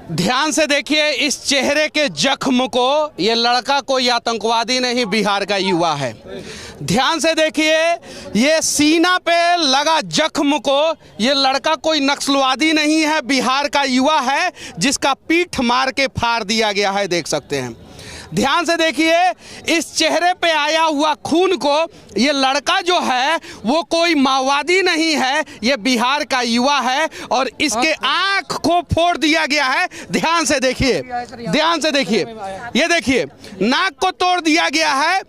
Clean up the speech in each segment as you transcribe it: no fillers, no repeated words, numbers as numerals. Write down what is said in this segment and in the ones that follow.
ध्यान से देखिए इस चेहरे के जख्म को, ये लड़का कोई आतंकवादी नहीं, बिहार का युवा है। ध्यान से देखिए ये सीना पे लगा जख्म को, ये लड़का कोई नक्सलवादी नहीं है, बिहार का युवा है जिसका पीठ मार के फाड़ दिया गया है, देख सकते हैं। ध्यान से देखिए इस चेहरे पे आया हुआ खून को, ये लड़का जो है वो कोई माओवादी नहीं है, ये बिहार का युवा है और इसके आंख को फोड़ दिया गया है। ध्यान से देखिए, ध्यान से देखिए, ये देखिए नाक को तोड़ दिया गया है।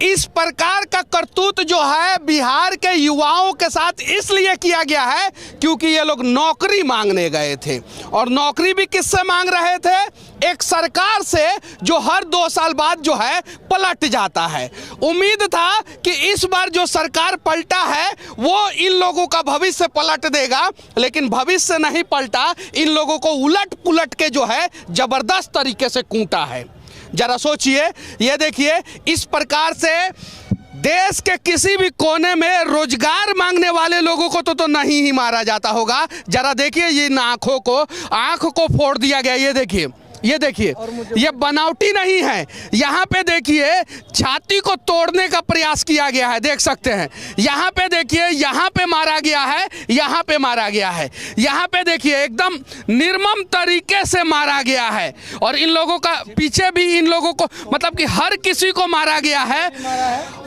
इस प्रकार का करतूत जो है बिहार के युवाओं के साथ इसलिए किया गया है क्योंकि ये लोग नौकरी मांगने गए थे, और नौकरी भी किससे मांग रहे थे? एक सरकार से जो हर 2 साल बाद जो है पलट जाता है। उम्मीद था कि इस बार जो सरकार पलटा है वो इन लोगों का भविष्य पलट देगा, लेकिन भविष्य नहीं पलटा, इन लोगों को उलट पुलट के जो है जबरदस्त तरीके से कूटा है। जरा सोचिए, ये देखिए इस प्रकार से देश के किसी भी कोने में रोजगार मांगने वाले लोगों को तो नहीं ही मारा जाता होगा। जरा देखिए ये आंख को फोड़ दिया गया। ये देखिए, ये देखिए, ये बनावटी नहीं है। यहाँ पे देखिए छाती को तोड़ने का प्रयास किया गया है, देख सकते हैं। यहाँ पे देखिए, यहाँ पे मारा गया है, यहाँ पे मारा गया है, यहाँ पे देखिए एकदम निर्मम तरीके से मारा गया है। और इन लोगों का पीछे भी इन लोगों को मतलब कि हर किसी को मारा गया है।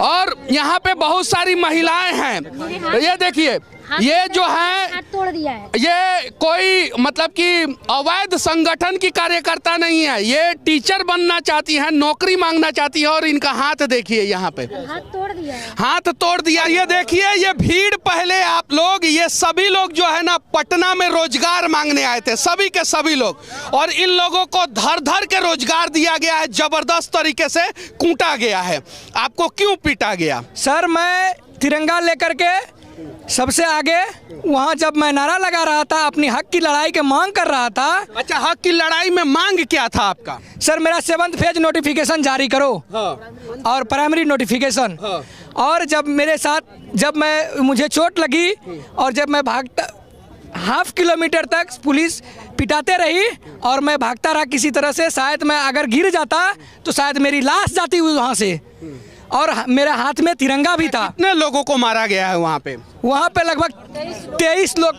और यहाँ पे बहुत सारी महिलाएं हैं। ये देखिए, ये जो है तोड़ दिया है। ये कोई मतलब कि अवैध संगठन की कार्यकर्ता नहीं है, ये टीचर बनना चाहती है, नौकरी मांगना चाहती है। और इनका हाथ देखिए, यहाँ पे हाथ तोड़ दिया है, हाथ तोड़ दिया। ये देखिए ये भीड़, पहले आप लोग, ये सभी लोग जो है ना पटना में रोजगार मांगने आए थे, सभी के सभी लोग, और इन लोगों को धर धर के रोजगार दिया गया है, जबरदस्त तरीके से कूटा गया है। आपको क्यों पीटा गया? सर मैं तिरंगा लेकर के सबसे आगे वहाँ जब मैं नारा लगा रहा था, अपनी हक की लड़ाई के मांग कर रहा था। अच्छा, हक की लड़ाई में मांग क्या था आपका? सर मेरा 7th फेज नोटिफिकेशन जारी करो। हाँ। और प्राइमरी नोटिफिकेशन। हाँ। और जब मेरे साथ मुझे चोट लगी और जब मैं भागता ½ किलोमीटर तक पुलिस पिटाते रही और मैं भागता रहा किसी तरह से, शायद मैं अगर गिर जाता तो शायद मेरी लाश जाती हुई वहाँ से। और मेरे हाथ में तिरंगा भी था। कितने लोगों को मारा गया है वहाँ पे? वहाँ पे लगभग 23 लोग।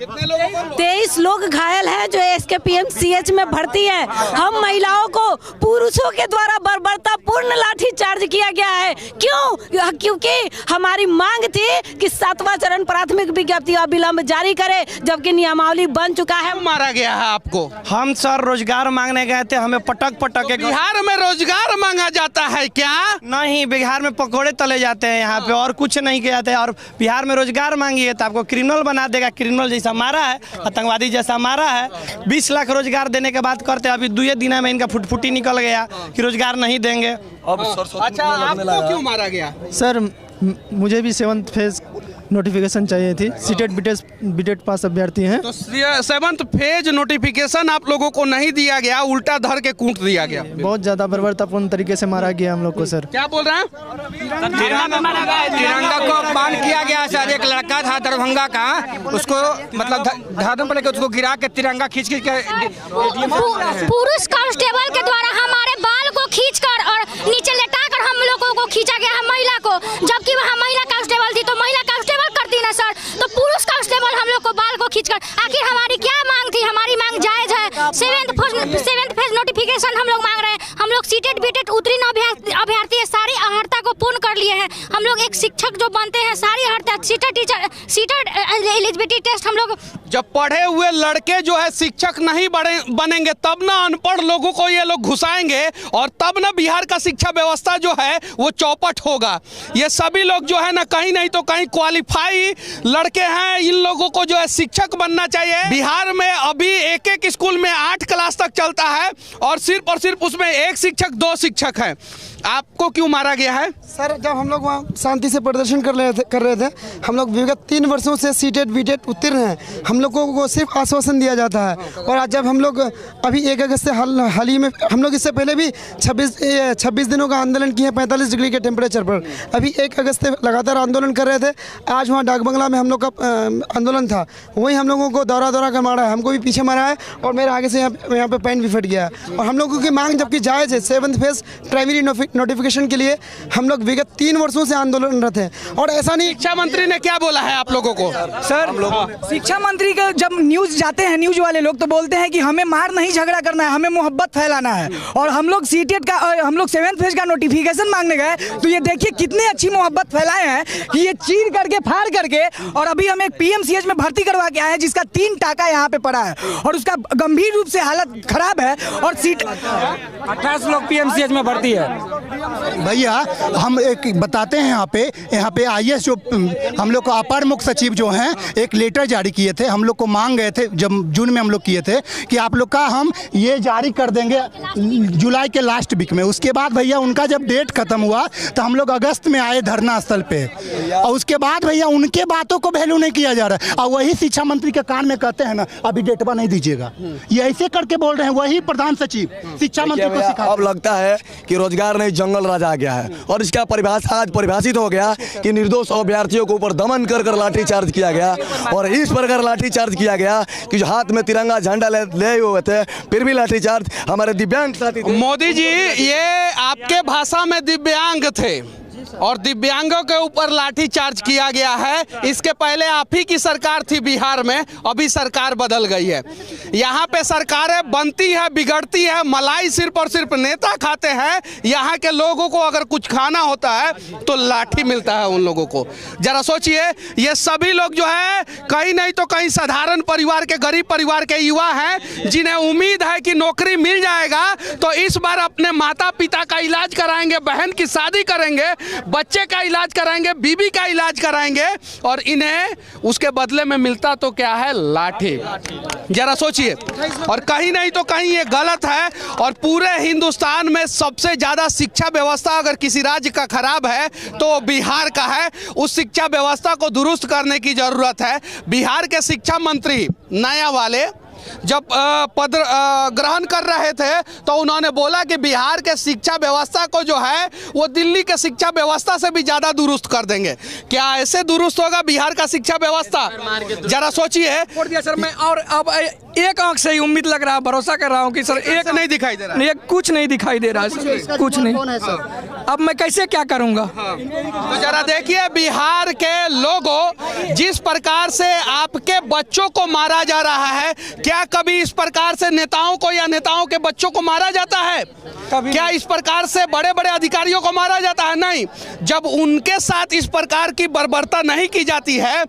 23 लोग घायल हैं जो SKPMCH में भर्ती है। हम महिलाओं को पुरुषों के द्वारा बर्बरतापूर्ण लाठी चार्ज किया गया है। क्यों? क्योंकि हमारी मांग थी कि 7वां चरण प्राथमिक विज्ञप्ति अविलंब जारी करे, जबकि नियमावली बन चुका है। मारा गया है आपको? हम सर रोजगार मांगने गए थे, हमें पटक के। बिहार में रोजगार मांगा जाता है क्या? नहीं, बिहार में पकोड़े तले जाते हैं, यहाँ पे और कुछ नहीं किया जाता है। और बिहार में रोजगार मांगिए तो आपको क्रिमिनल बना देगा। क्रिमिनल जैसा मारा है, आतंकवादी जैसा मारा है। 20 लाख रोजगार देने के बाद करते, अभी 2 दिन में इनका फुटफुटी निकल गया कि रोजगार नहीं देंगे। अच्छा, आपको क्यों मारा गया? सर मुझे भी 7th फेज नोटिफिकेशन चाहिए थी, सीटेट बीटेट पास अभ्यर्थी हैं। तो 7th फेज नोटिफिकेशन आप लोगों को नहीं दिया गया, उल्टा धर के कूट दिया गया। बहुत ज़्यादा बर्बरतापूर्ण तरीके से मारा गया हम लोग को। सर क्या बोल रहे हैं? तिरंगा को अपमान किया गया सर। एक लड़का था दरभंगा का, उसको मतलब धर्म पर उसको गिरा के तिरंगा खींच के पुरुष कांस्टेबल के द्वारा हमारे बाल को खींचकर और नीचे लेटाकर हम लोगों को खींचा गया है, महिला को, जबकि वहाँ महिला कांस्टेबल थी। तो महिला कांस्टेबल करती ना सर, तो पुरुष कांस्टेबल हम लोग को बाल को खींचकर। आखिर हमारी क्या मांग थी? हमारी मांग जायज है। 7th फेज नोटिफिकेशन हम लोग मांग रहे हैं। हम लोग सीटेट बीटेट उत्तीर्ण अभ्यर्थी है, सारी अर्हता को पूर्ण कर लिए हैं। हम लोग एक शिक्षक जो बनते हैं, सारी अर्हता, सीटेट एलिजिबिलिटी टेस्ट हम लोग। जब पढ़े हुए लड़के जो है शिक्षक नहीं बनेंगे तब ना अनपढ़ लोगों को ये लोग घुसाएंगे, और तब ना बिहार का शिक्षा व्यवस्था जो है वो चौपट होगा। ये सभी लोग जो है ना कहीं नहीं तो कहीं क्वालिफाई लड़के हैं, इन लोगों को जो है शिक्षक बनना चाहिए। बिहार में अभी एक स्कूल में 8 क्लास तक चलता है और सिर्फ उसमें 1 शिक्षक 2 शिक्षक हैं। आपको क्यों मारा गया है? सर, जब हम लोग वहाँ शांति से प्रदर्शन कर रहे थे, हम लोग विगत 3 वर्षों से सीटेट बीटेट उत्तीर्ण हैं। हम लोगों को सिर्फ आश्वासन दिया जाता है। और आज जब हम लोग अभी 1 अगस्त से हाल ही में, हम लोग इससे पहले भी 26 दिनों का आंदोलन किए 45 डिग्री के टेम्परेचर पर। अभी 1 अगस्त से लगातार आंदोलन कर रहे थे। आज वहाँ डाक बंगला में हम लोग का आंदोलन था, वहीं हम लोगों को दौरा कर मारा है। हमको भी पीछे मारा है और मेरे आगे से यहाँ पे पैंट भी फट गया है। और हम लोगों की मांग जबकि जायज़ है, 7th फेज प्राइमरी नोटिफिकेशन के लिए हम लोग विगत 3 वर्षों से आंदोलनरत हैं। और ऐसा नहीं, शिक्षा मंत्री ने क्या बोला है आप लोगों को? सर, शिक्षा मंत्री का जब न्यूज़ जाते हैं, न्यूज़ वाले लोग तो बोलते हैं कि हमें मार नहीं झगड़ा करना है, हमें मोहब्बत फैलाना है। और हम लोग सीटेट का, हम लोग 7th फेज का नोटिफिकेशन मांगने गए तो ये देखिए कितनी अच्छी मोहब्बत फैलाए हैं कि ये चीर करके फाड़ करके, और अभी हम एक PMCH में भर्ती करवा के आए हैं जिसका 3 टाका यहाँ पे पड़ा है और उसका गंभीर रूप से हालत खराब है। और सीट 28 लोग PMCH में भर्ती है। भैया हम एक बताते हैं, यहाँ पे IAS जो हम लोग को अपर मुख्य सचिव जो हैं एक लेटर जारी किए थे। हम लोग को मांग गए थे, जब जून में हम लोग किए थे कि आप लोग का हम ये जारी कर देंगे जुलाई के लास्ट वीक में। उसके बाद भैया उनका जब डेट खत्म हुआ तो हम लोग अगस्त में आए धरना स्थल पे, और उसके बाद भैया उनके बातों को वैल्यू नहीं किया जा रहा है। और वही शिक्षा मंत्री के कान में कहते हैं ना, अभी डेटवा नहीं दीजिएगा, ये ऐसे करके बोल रहे हैं वही प्रधान सचिव शिक्षा मंत्री को सिखा। अब लगता है कि रोजगार नहीं जंगल राज आ गया है और इसका परिभाषा आज परिभाषित हो गया कि निर्दोष अभ्यर्थियों के ऊपर दमन कर लाठीचार्ज किया गया। और इस प्रकार लाठीचार्ज किया गया कि जो हाथ में तिरंगा झंडा ले हुए थे फिर भी लाठीचार्ज। हमारे दिव्यांग साथी मोदी जी, ये आपके भाषा में दिव्यांग थे और दिव्यांगों के ऊपर लाठी चार्ज किया गया है। इसके पहले आप ही की सरकार थी बिहार में, अभी सरकार बदल गई है। यहाँ पे सरकारें बनती है, बिगड़ती है, मलाई सिर्फ और सिर्फ नेता खाते हैं। यहाँ के लोगों को अगर कुछ खाना होता है तो लाठी मिलता है उन लोगों को। जरा सोचिए, ये सभी लोग जो है कहीं नहीं तो कहीं साधारण परिवार के, गरीब परिवार के युवा हैं जिन्हें उम्मीद है कि नौकरी मिल जाएगा तो इस बार अपने माता पिता का इलाज कराएंगे, बहन की शादी करेंगे, बच्चे का इलाज कराएंगे, बीबी का इलाज कराएंगे, और इन्हें उसके बदले में मिलता तो क्या है? लाठी। जरा सोचिए। और कहीं नहीं तो कहीं ये गलत है। और पूरे हिंदुस्तान में सबसे ज्यादा शिक्षा व्यवस्था अगर किसी राज्य का खराब है तो बिहार का है। उस शिक्षा व्यवस्था को दुरुस्त करने की जरूरत है। बिहार के शिक्षा मंत्री नया वाले जब पद ग्रहण कर रहे थे तो उन्होंने बोला कि बिहार के शिक्षा व्यवस्था को जो है वो दिल्ली के शिक्षा व्यवस्था से भी ज़्यादा दुरुस्त कर देंगे। क्या ऐसे दुरुस्त होगा बिहार का शिक्षा व्यवस्था? जरा सोचिए। छोड़ दिया सर मैं, और अब एक आंख से ही उम्मीद लग रहा है, भरोसा कर रहा हूँ कि सर एक नहीं दिखाई दे रहा है, कुछ नहीं दिखाई दे रहा है, कुछ नहीं। अब मैं कैसे क्या करूँगा? तो जरा देखिए, बिहार के लोगों, जिस प्रकार से आपके बच्चों को मारा जा रहा है, क्या कभी इस प्रकार से नेताओं को या नेताओं के बच्चों को मारा जाता है? क्या इस प्रकार से बड़े बड़े अधिकारियों को मारा जाता है? नहीं। जब उनके साथ इस प्रकार की बर्बरता नहीं की जाती है